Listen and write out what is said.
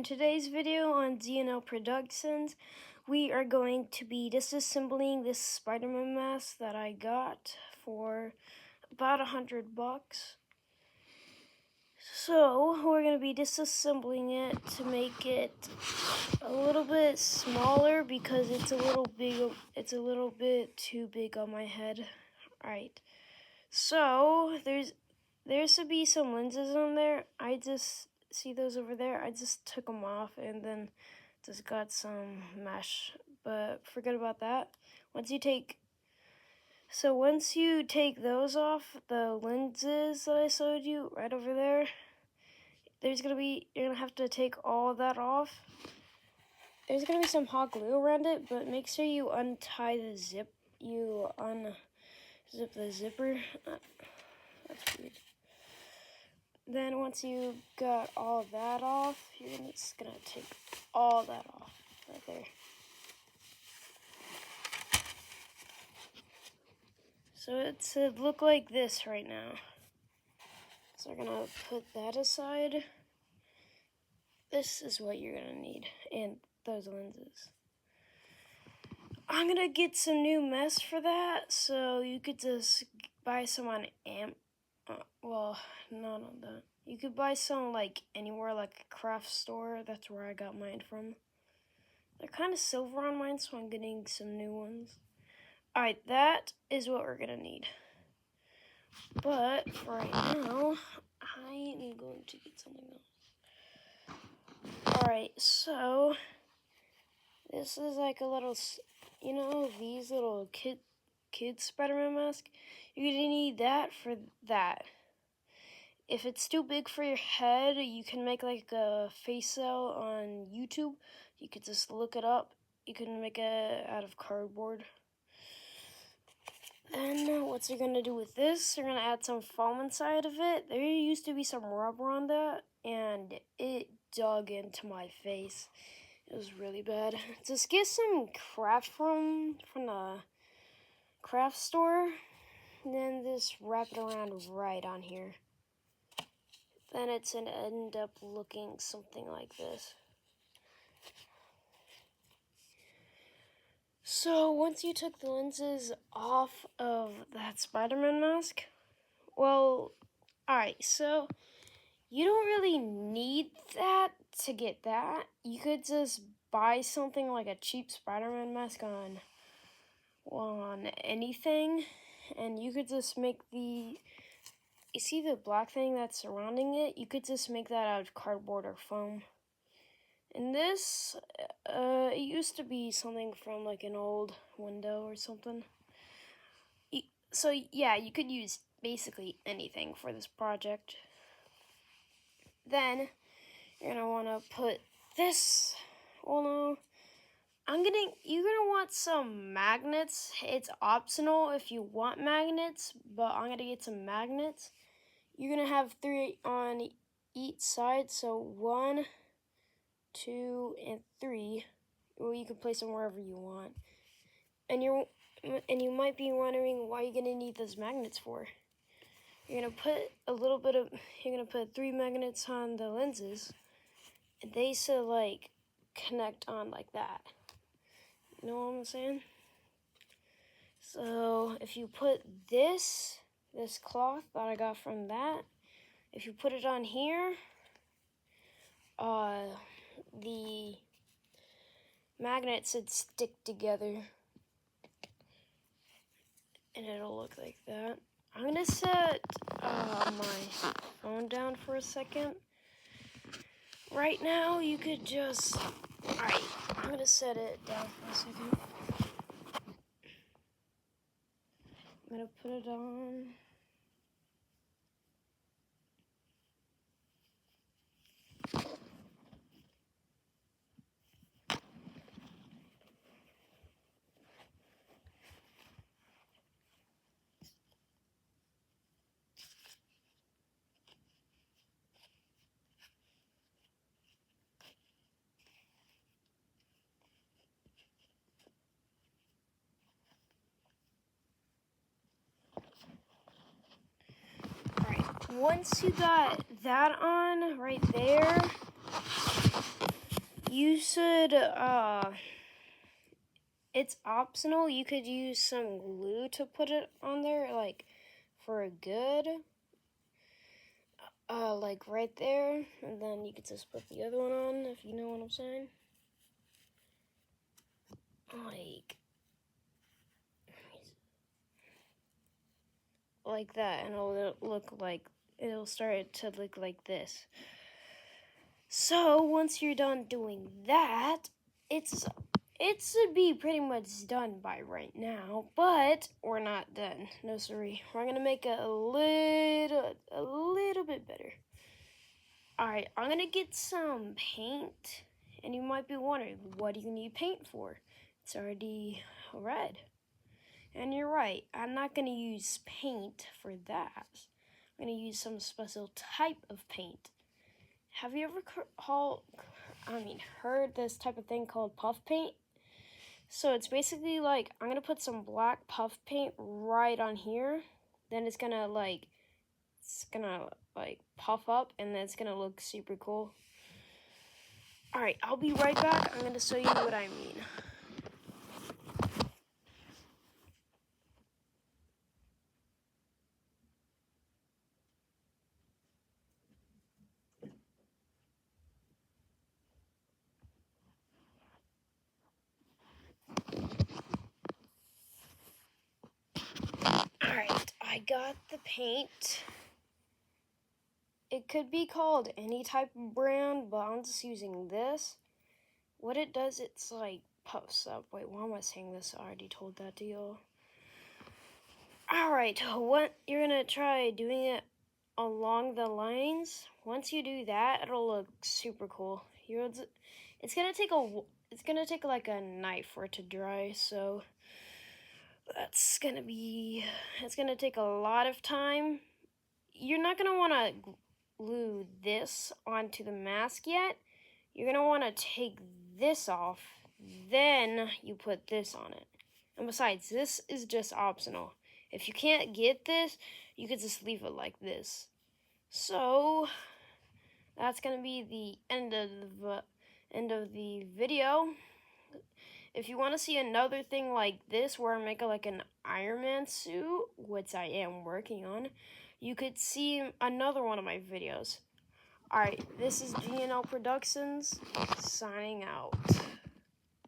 today's video on ZNL Productions, we are going to be disassembling this Spider-Man mask that I got for about $100. So we're going to be disassembling it to make it a little bit smaller because it's a little big. It's a little bit too big on my head. All right. So there should be some lenses on there. I just see those over there. I just took them off and then just got some mesh. But forget about that. Once you take those off, the lenses that I showed you right over there, you're gonna have to take all of that off. There's gonna be some hot glue around it, but make sure you untie the zip. You unzip the zipper. That's weird. Then once you got all of that off, you're just gonna take all that off right there. So it should look like this right now. So we're gonna put that aside. This is what you're gonna need, and those lenses. I'm gonna get some new mesh for that, so you could just buy some on well, not on that. You could buy some like anywhere, like a craft store. That's where I got mine from. They're kind of silver on mine, so I'm getting some new ones. Alright, that is what we're gonna need. But for right now, I am going to get something else. Alright, so this is like a little, you know, these little kid Spider-Man mask. You're gonna need that for that. If it's too big for your head, you can make like a face cell on YouTube. You could just look it up. You can make it out of cardboard. Then what you're gonna do with this, you're gonna add some foam inside of it. There used to be some rubber on that, and it dug into my face. It was really bad. Just get some craft from the craft store, and then just wrap it around right on here. Then it's gonna end up looking something like this. So once you took the lenses off of that Spider-Man mask, well, alright, so you don't really need that to get that. You could just buy something like a cheap Spider-Man mask on anything, and you could just make you see the black thing that's surrounding it? You could just make that out of cardboard or foam. And this, it used to be something from like an old window or something. So yeah, you could use basically anything for this project. Then you're gonna want to put this. Well, no, you're gonna want some magnets. It's optional if you want magnets, but I'm gonna get some magnets. You're gonna have 3 on each side, so 1, 2, and 3. Well, you can place them wherever you want. And you might be wondering why you're gonna need those magnets for. You're gonna put 3 magnets on the lenses, and they should like connect on like that. You know what I'm saying? So if you put this cloth that I got from that, if you put it on here, the magnets should stick together, and it'll look like that. I'm gonna set my phone down for a second. Right now, you could just, alright, I'm gonna set it down for a second. I'm gonna put it on. Once you got that on right there, You should, it's optional. You could use some glue to put it on there, like, for a good, like right there. And then you could just put the other one on, if you know what I'm saying. Like that, and it'll start to look like this. So once you're done doing that, it should be pretty much done by right now, but we're not done. No, sorry. We're gonna make it a little bit better. All right, I'm gonna get some paint, and you might be wondering, what do you need paint for? It's already red. And you're right, I'm not gonna use paint for that. I'm gonna use some special type of paint. Have you ever heard this type of thing called puff paint? So it's basically like, I'm gonna put some black puff paint right on here. Then it's gonna puff up, and then it's gonna look super cool. All right, I'll be right back. I'm gonna show you what I mean. Alright, I got the paint. It could be called any type of brand, but I'm just using this. What it does, it's like puffs up. Wait, why am I saying this? I already told that to y'all. Alright, you're gonna try doing it along the lines. Once you do that, it'll look super cool. It's gonna take like a night for it to dry, so it's gonna take a lot of time. You're not gonna want to glue this onto the mask yet. You're gonna want to take this off, then you put this on it. And besides, this is just optional. If you can't get this, you could just leave it like this. So that's gonna be the end of the video. If you want to see another thing like this, where I make like an Iron Man suit, which I am working on, you could see another one of my videos. Alright, this is GNL Productions, signing out.